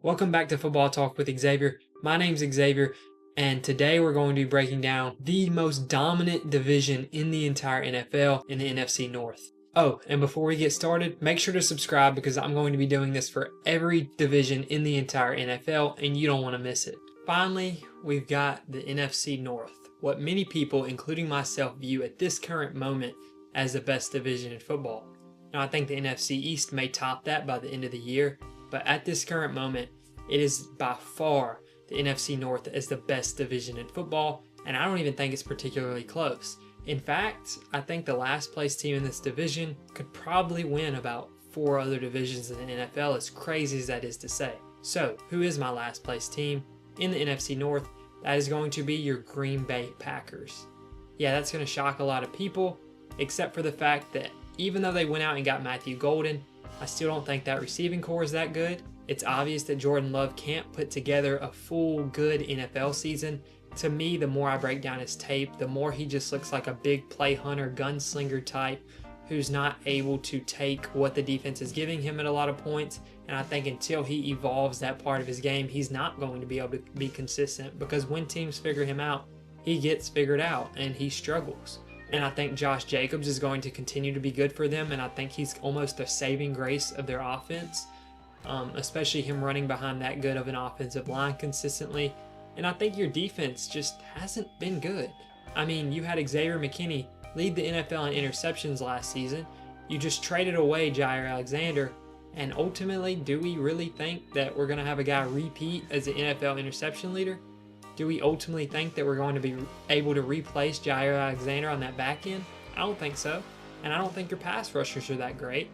Welcome back to Football Talk with Xavier. My name's Xavier, and today we're going to be breaking down the most dominant division in the entire NFL in the NFC North. Oh, and before we get started, make sure to subscribe because I'm going to be doing this for every division in the entire NFL, and you don't want to miss it. Finally, we've got the NFC North, what many people, including myself, view at this current moment as the best division in football. Now, I think the NFC East may top that by the end of the year, but at this current moment, it is by far the NFC North as the best division in football, and I don't even think it's particularly close. In fact, I think the last place team in this division could probably win about 4 other divisions in the NFL, as crazy as that is to say. So, who is my last place team in the NFC North? That is going to be your Green Bay Packers. Yeah, that's going to shock a lot of people, except for the fact that even though they went out and got Matthew Golden, I still don't think that receiving core is that good. It's obvious that Jordan Love can't put together a full good NFL season. To me, the more I break down his tape, the more he just looks like a big play hunter, gunslinger type who's not able to take what the defense is giving him at a lot of points. And I think until he evolves that part of his game, he's not going to be able to be consistent, because when teams figure him out, he gets figured out and he struggles. And I think Josh Jacobs is going to continue to be good for them, and I think he's almost the saving grace of their offense, especially him running behind that good of an offensive line consistently. And I think your defense just hasn't been good. I mean, you had Xavier McKinney lead the NFL in interceptions last season. You just traded away Jair Alexander, and ultimately, do we really think that we're going to have a guy repeat as the NFL interception leader? Do we ultimately think that we're going to be able to replace Jair Alexander on that back end? I don't think so. And I don't think your pass rushers are that great.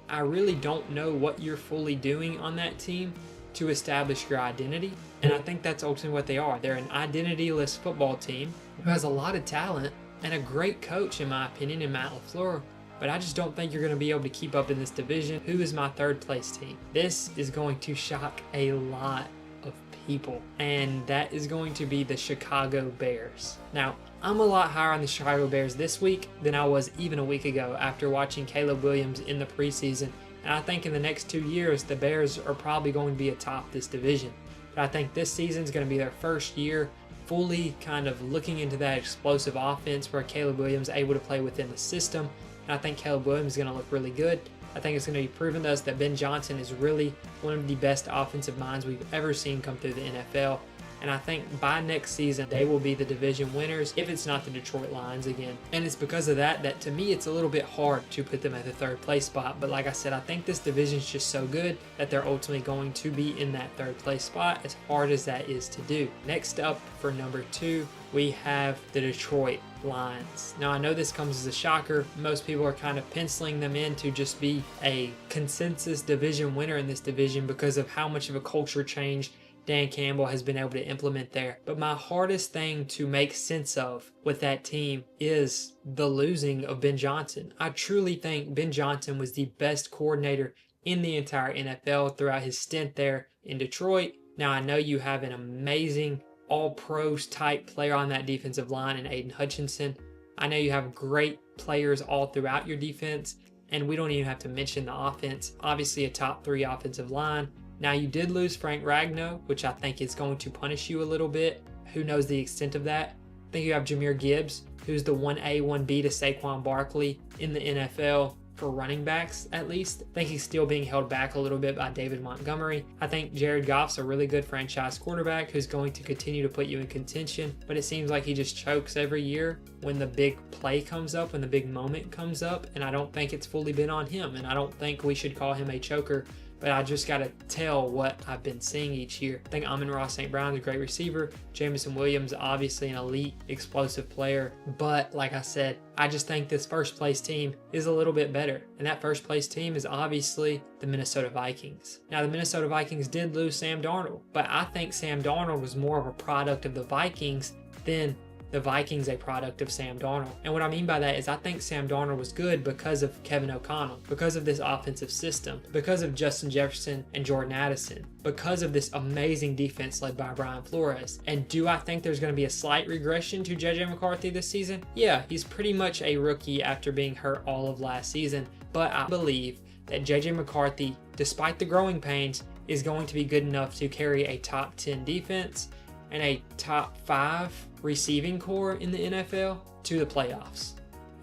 I really don't know what you're fully doing on that team to establish your identity. And I think that's ultimately what they are. They're an identityless football team who has a lot of talent and a great coach, in my opinion, in Matt LaFleur. But I just don't think you're going to be able to keep up in this division. Who is my third place team? This is going to shock a lot of people, and that is going to be the Chicago Bears. Now, I'm a lot higher on the Chicago Bears this week than I was even a week ago after watching Caleb Williams in the preseason, and I think in the next 2 years the Bears are probably going to be atop this division. But I think this season is going to be their first year fully kind of looking into that explosive offense where Caleb Williams is able to play within the system, and I think Caleb Williams is going to look really good. I think it's going to be proven to us that Ben Johnson is really one of the best offensive minds we've ever seen come through the NFL. And I think by next season, they will be the division winners if it's not the Detroit Lions again. And it's because of that to me, it's a little bit hard to put them at the third place spot. But like I said, I think this division is just so good that they're ultimately going to be in that third place spot, as hard as that is to do. Next up for number 2, we have the Detroit Lions. Now, I know this comes as a shocker. Most people are kind of penciling them in to just be a consensus division winner in this division because of how much of a culture change Dan Campbell has been able to implement there. But my hardest thing to make sense of with that team is the losing of Ben Johnson. I truly think Ben Johnson was the best coordinator in the entire NFL throughout his stint there in Detroit. Now, I know you have an amazing all-pros type player on that defensive line in Aiden Hutchinson. I know you have great players all throughout your defense, and we don't even have to mention the offense. Obviously, a top 3 offensive line. Now, you did lose Frank Ragnow, which I think is going to punish you a little bit. Who knows the extent of that? I think you have Jahmyr Gibbs, who's the 1A, 1B to Saquon Barkley in the NFL for running backs, at least. I think he's still being held back a little bit by David Montgomery. I think Jared Goff's a really good franchise quarterback who's going to continue to put you in contention, but it seems like he just chokes every year when the big play comes up, when the big moment comes up, and I don't think it's fully been on him, and I don't think we should call him a choker. But I just got to tell what I've been seeing each year. I think Amon-Ra St. Brown's a great receiver. Jamison Williams, obviously an elite, explosive player. But like I said, I just think this first place team is a little bit better. And that first place team is obviously the Minnesota Vikings. Now, the Minnesota Vikings did lose Sam Darnold, but I think Sam Darnold was more of a product of the Vikings than the Vikings a product of Sam Darnold. And what I mean by that is I think Sam Darnold was good because of Kevin O'Connell, because of this offensive system, because of Justin Jefferson and Jordan Addison, because of this amazing defense led by Brian Flores. And do I think there's going to be a slight regression to JJ McCarthy this season? Yeah, he's pretty much a rookie after being hurt all of last season, but I believe that JJ McCarthy, despite the growing pains, is going to be good enough to carry a top 10 defense and a top 5 receiving core in the NFL to the playoffs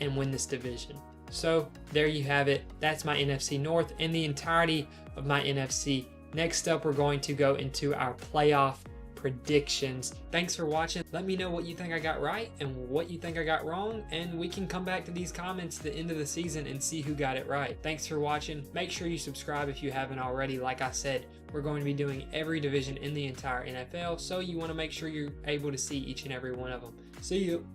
and win this division. So there you have it. That's my NFC North and the entirety of my NFC. Next up, we're going to go into our playoff predictions. Thanks for watching. Let me know what you think I got right and what you think I got wrong, and we can come back to these comments at the end of the season and see who got it right. Thanks for watching. Make sure you subscribe if you haven't already. Like I said, we're going to be doing every division in the entire NFL, so you want to make sure you're able to see each and every one of them. See you.